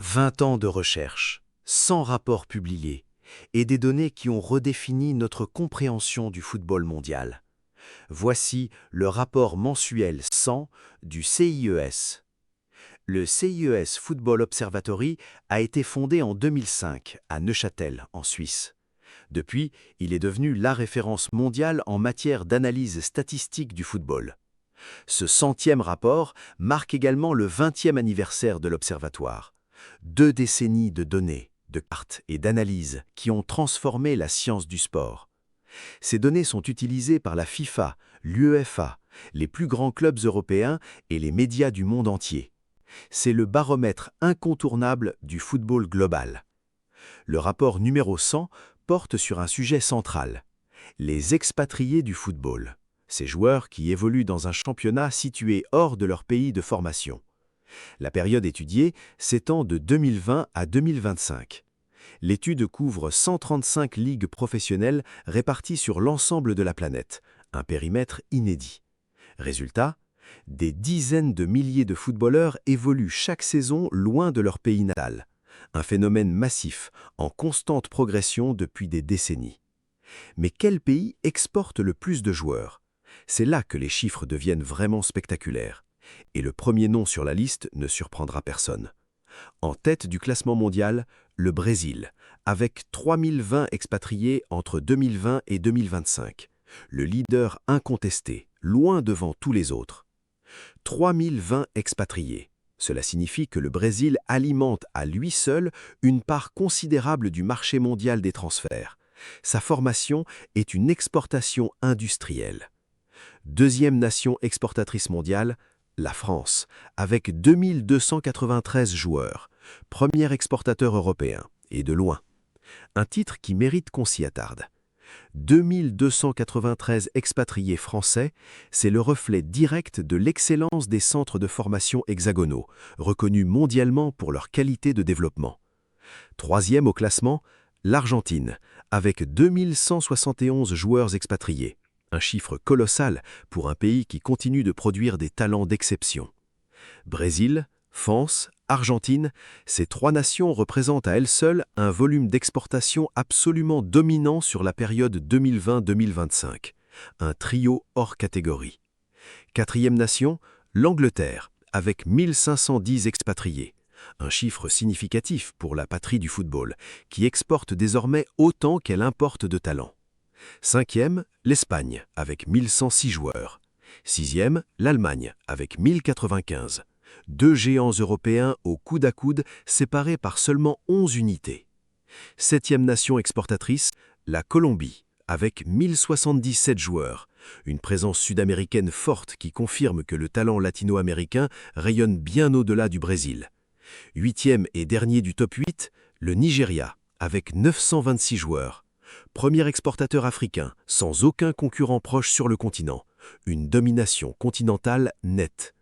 20 ans de recherche, 100 rapports publiés et des données qui ont redéfini notre compréhension du football mondial. Voici le rapport mensuel 100 du CIES. Le CIES Football Observatory a été fondé en 2005 à Neuchâtel, en Suisse. Depuis, il est devenu la référence mondiale en matière d'analyse statistique du football. Ce 100e rapport marque également le 20e anniversaire de l'Observatoire. 2 décennies de données, de cartes et d'analyses qui ont transformé la science du sport. Ces données sont utilisées par la FIFA, l'UEFA, les plus grands clubs européens et les médias du monde entier. C'est le baromètre incontournable du football global. Le rapport numéro 100 porte sur un sujet central, les expatriés du football, ces joueurs qui évoluent dans un championnat situé hors de leur pays de formation. La période étudiée s'étend de 2020 à 2025. L'étude couvre 135 ligues professionnelles réparties sur l'ensemble de la planète, un périmètre inédit. Résultat, des dizaines de milliers de footballeurs évoluent chaque saison loin de leur pays natal. Un phénomène massif, en constante progression depuis des décennies. Mais quel pays exporte le plus de joueurs? C'est là que les chiffres deviennent vraiment spectaculaires. Et le premier nom sur la liste ne surprendra personne. En tête du classement mondial, le Brésil, avec 3020 expatriés entre 2020 et 2025. Le leader incontesté, loin devant tous les autres. 3020 expatriés. Cela signifie que le Brésil alimente à lui seul une part considérable du marché mondial des transferts. Sa formation est une exportation industrielle. Deuxième nation exportatrice mondiale, la France, avec 2293 joueurs, premier exportateur européen, et de loin. Un titre qui mérite qu'on s'y attarde. 2293 expatriés français, c'est le reflet direct de l'excellence des centres de formation hexagonaux, reconnus mondialement pour leur qualité de développement. Troisième au classement, l'Argentine, avec 2171 joueurs expatriés. Un chiffre colossal pour un pays qui continue de produire des talents d'exception. Brésil, France, Argentine, ces 3 nations représentent à elles seules un volume d'exportation absolument dominant sur la période 2020-2025. Un trio hors catégorie. Quatrième nation, l'Angleterre, avec 1510 expatriés. Un chiffre significatif pour la patrie du football, qui exporte désormais autant qu'elle importe de talents. Cinquième, l'Espagne, avec 1106 joueurs. Sixième, l'Allemagne, avec 1095. 2 géants européens au coude à coude, séparés par seulement 11 unités. Septième nation exportatrice, la Colombie, avec 1077 joueurs. Une présence sud-américaine forte qui confirme que le talent latino-américain rayonne bien au-delà du Brésil. Huitième et dernier du top 8, le Nigeria, avec 926 joueurs. Premier exportateur africain, sans aucun concurrent proche sur le continent. Une domination continentale nette.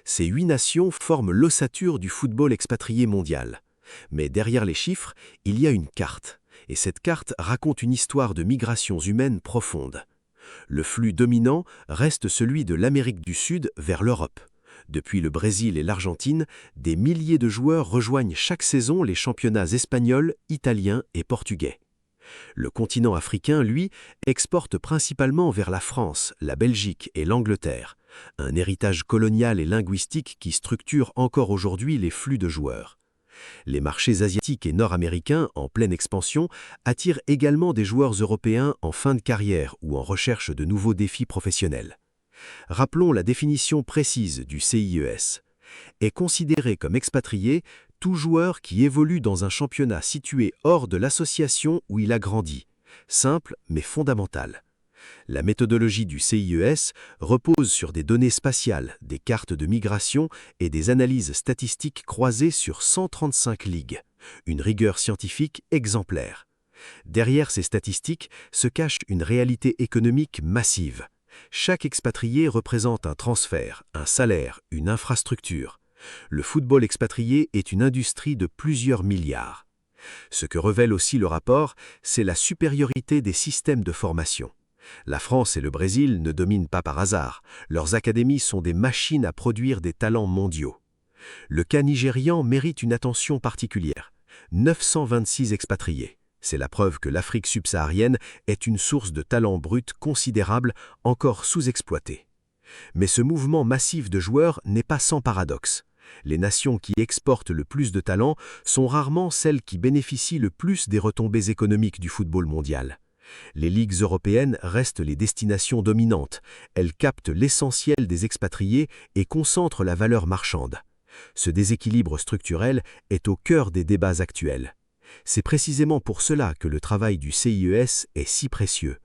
Ces 8 nations forment l'ossature du football expatrié mondial. Mais derrière les chiffres, il y a une carte. Et cette carte raconte une histoire de migrations humaines profonde. Le flux dominant reste celui de l'Amérique du Sud vers l'Europe. Depuis le Brésil et l'Argentine, des milliers de joueurs rejoignent chaque saison les championnats espagnols, italiens et portugais. Le continent africain, lui, exporte principalement vers la France, la Belgique et l'Angleterre, un héritage colonial et linguistique qui structure encore aujourd'hui les flux de joueurs. Les marchés asiatiques et nord-américains, en pleine expansion, attirent également des joueurs européens en fin de carrière ou en recherche de nouveaux défis professionnels. Rappelons la définition précise du CIES. Est considéré comme expatrié tout joueur qui évolue dans un championnat situé hors de l'association où il a grandi. Simple mais fondamental. La méthodologie du CIES repose sur des données spatiales, des cartes de migration et des analyses statistiques croisées sur 135 ligues. Une rigueur scientifique exemplaire. Derrière ces statistiques se cache une réalité économique massive. Chaque expatrié représente un transfert, un salaire, une infrastructure. Le football expatrié est une industrie de plusieurs milliards. Ce que révèle aussi le rapport, c'est la supériorité des systèmes de formation. La France et le Brésil ne dominent pas par hasard. Leurs académies sont des machines à produire des talents mondiaux. Le cas nigérian mérite une attention particulière. 926 expatriés. C'est la preuve que l'Afrique subsaharienne est une source de talent brut considérable, encore sous-exploitée. Mais ce mouvement massif de joueurs n'est pas sans paradoxe. Les nations qui exportent le plus de talent sont rarement celles qui bénéficient le plus des retombées économiques du football mondial. Les ligues européennes restent les destinations dominantes. Elles captent l'essentiel des expatriés et concentrent la valeur marchande. Ce déséquilibre structurel est au cœur des débats actuels. C'est précisément pour cela que le travail du CIES est si précieux.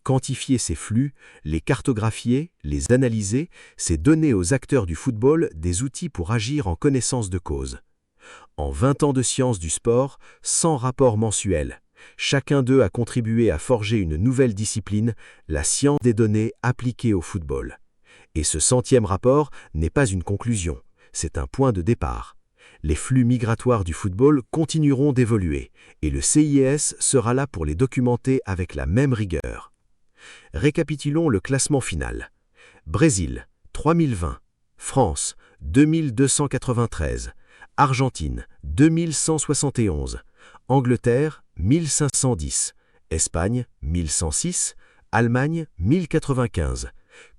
Quantifier ces flux, les cartographier, les analyser, c'est donner aux acteurs du football des outils pour agir en connaissance de cause. En 20 ans de science du sport, 100 rapports mensuels, chacun d'eux a contribué à forger une nouvelle discipline, la science des données appliquée au football. Et ce 100e rapport n'est pas une conclusion, c'est un point de départ. Les flux migratoires du football continueront d'évoluer, et le CIES sera là pour les documenter avec la même rigueur. Récapitulons le classement final. Brésil, 3020. France, 2293. Argentine, 2171. Angleterre, 1510. Espagne, 1106. Allemagne, 1095.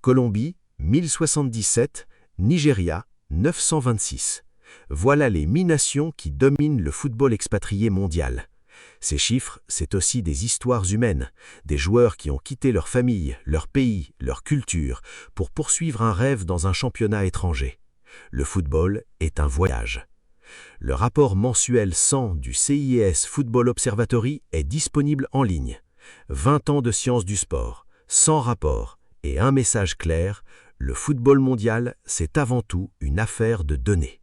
Colombie, 1077. Nigeria, 926. Voilà les 1000 nations qui dominent le football expatrié mondial. Ces chiffres, c'est aussi des histoires humaines, des joueurs qui ont quitté leur famille, leur pays, leur culture, pour poursuivre un rêve dans un championnat étranger. Le football est un voyage. Le rapport mensuel 100 du CIES Football Observatory est disponible en ligne. 20 ans de science du sport, 100 rapports et un message clair, le football mondial, c'est avant tout une affaire de données.